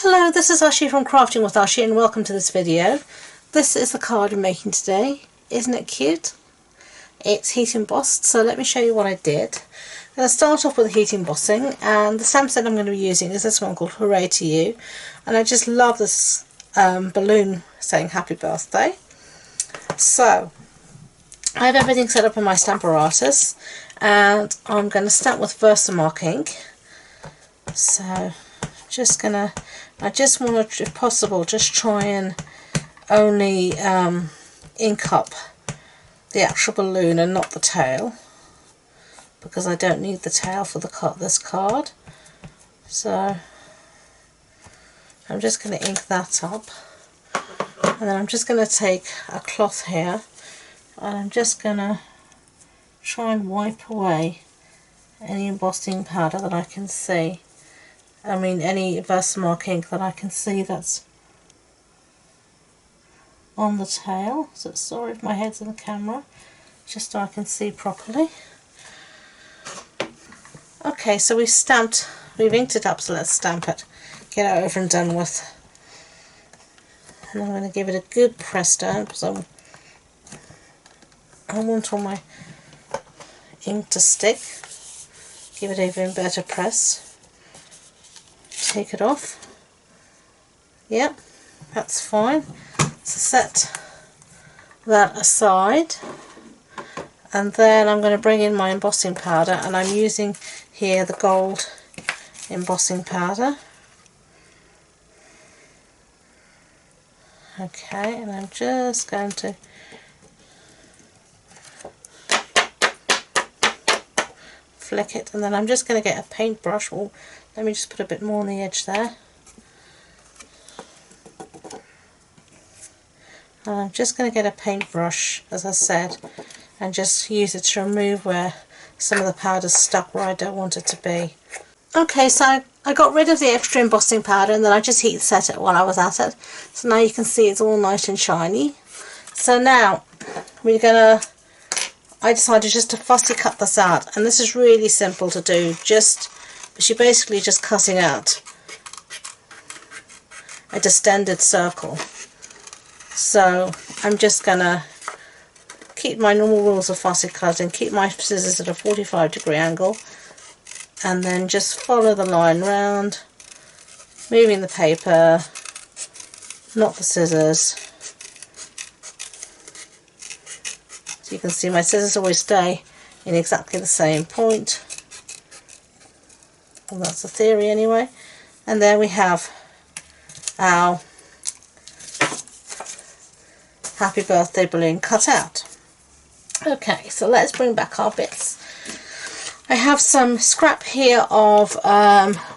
Hello, this is Ashi from Crafting with Ashi and welcome to this video. This is the card I'm making today. Isn't it cute? It's heat embossed, so let me show you what I did. I'm going to start off with heat embossing, and the stamp set I'm going to be using is this one called Hooray to You. And I just love this balloon saying happy birthday. So I have everything set up in my stamp apparatus, and I'm going to stamp with Versamark ink. So I just want to, if possible, just try and only ink up the actual balloon and not the tail, because I don't need the tail for this card. So I'm just going to ink that up, and then I'm just going to take a cloth here and I'm just going to try and wipe away any embossing powder that I can see. I mean any Versamark ink that I can see that's on the tail. So sorry if my head's in the camera, just so I can see properly. Okay, so we've inked it up, so let's stamp it. Get it over and done with. And I'm going to give it a good press down because I want all my ink to stick. Give it an even better press. Take it off. Yep, that's fine. So set that aside, and then I'm going to bring in my embossing powder, and I'm using here the gold embossing powder. Okay, and I'm just going to flick it, and then I'm just going to get a paintbrush. Oh, let me just put a bit more on the edge there. And I'm just going to get a paintbrush, as I said, and just use it to remove where some of the powder's stuck where I don't want it to be. Okay, so I got rid of the extra embossing powder, and then I just heat set it while I was at it. So now you can see it's all nice and shiny. So now I decided just to fussy cut this out, and this is really simple to do. You're basically just cutting out a distended circle. So I'm just gonna keep my normal rules of fussy cutting, keep my scissors at a 45-degree angle, and then just follow the line round, moving the paper, not the scissors. So you can see my scissors always stay in exactly the same point. Well, that's the theory anyway. And there we have our happy birthday balloon cut out. Okay, so let's bring back our bits. I have some scrap here of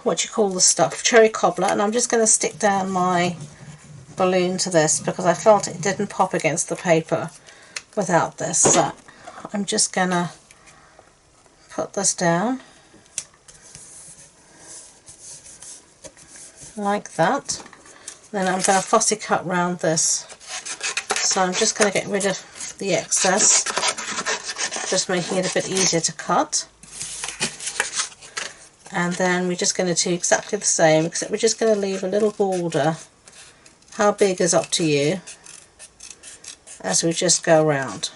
what you call the stuff, cherry cobbler, and I'm just going to stick down my balloon to this because I felt it didn't pop against the paper without this. So I'm just going to put this down like that. Then I'm going to fussy cut round this. So I'm just going to get rid of the excess, just making it a bit easier to cut. And then we're just going to do exactly the same, except we're just going to leave a little border. How big is up to you, as we just go around.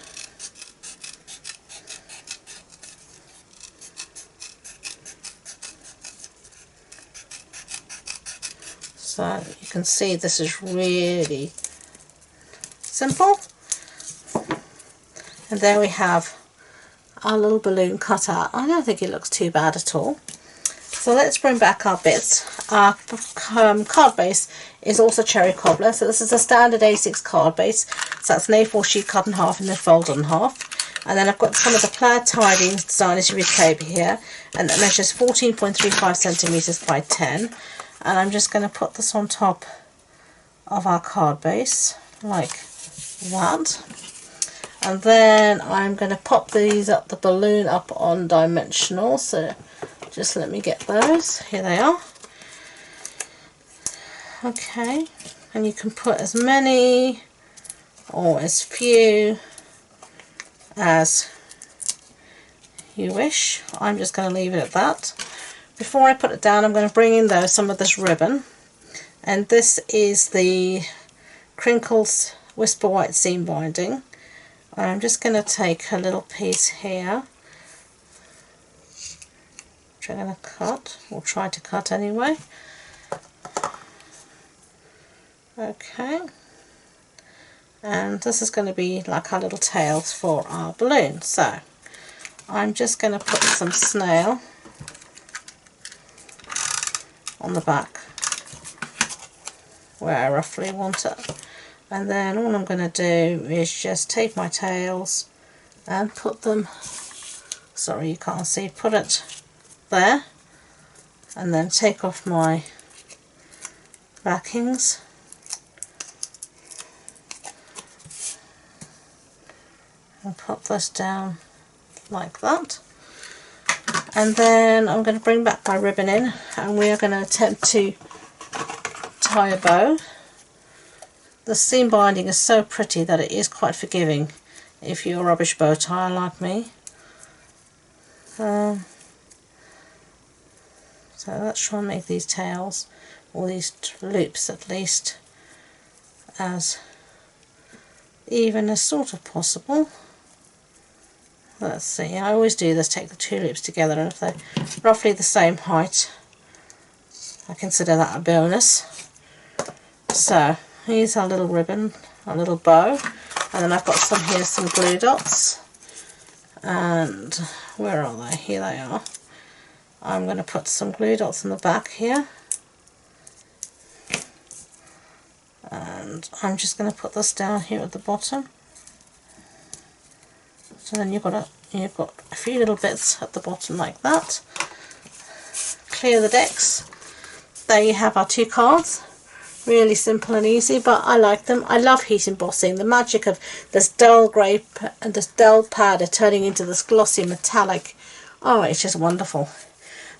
So you can see this is really simple. And there we have our little balloon cut out. I don't think it looks too bad at all. So let's bring back our bits. Our card base is also cherry cobbler. So this is a standard A6 card base. So that's an A4 sheet cut in half and then folded in half. And then I've got some of the plaid tidying designers with paper here, and that measures 14.35 centimeters by 10. And I'm just going to put this on top of our card base like that. And then I'm going to pop the balloon up on dimensional. So just let me get those. Here they are. Okay, and you can put as many or as few as you wish. I'm just going to leave it at that. Before I put it down, I'm going to bring in though some of this ribbon. and this is the Crinkles Whisper White seam binding. I'm just going to take a little piece here, which I'm going to cut, or try to cut anyway. Okay, and this is going to be like our little tails for our balloon. So I'm just going to put some snail on the back where I roughly want it, and then all I'm going to do is just take my tails and put them, sorry you can't see, put it there, and then take off my backings and put this down like that. And then I'm going to bring back my ribbon in, and we are going to attempt to tie a bow. The seam binding is so pretty that it is quite forgiving if you're a rubbish bow tie like me. So let's try and make these tails, or these loops at least, as even as sort of possible. Let's see, I always do this, take the two loops together, and if they're roughly the same height, I consider that a bonus. So here's our little ribbon, our little bow, and then I've got some glue dots, and where are they? Here they are. I'm going to put some glue dots on the back here, and I'm just going to put this down here at the bottom. So then you've got a few little bits at the bottom like that. Clear the decks. There you have our two cards. Really simple and easy, but I like them. I love heat embossing. The magic of this dull grey and this dull powder turning into this glossy metallic. Oh, it's just wonderful.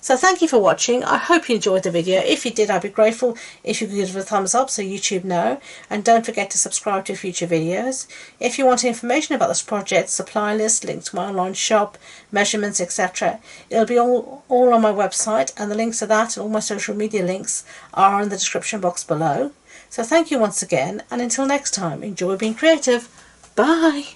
So thank you for watching. I hope you enjoyed the video. If you did, I'd be grateful if you could give it a thumbs up so YouTube know. And don't forget to subscribe to future videos. If you want information about this project, supply list, link to my online shop, measurements, etc., it'll be all on my website, and the links to that and all my social media links are in the description box below. So thank you once again, and until next time, enjoy being creative. Bye!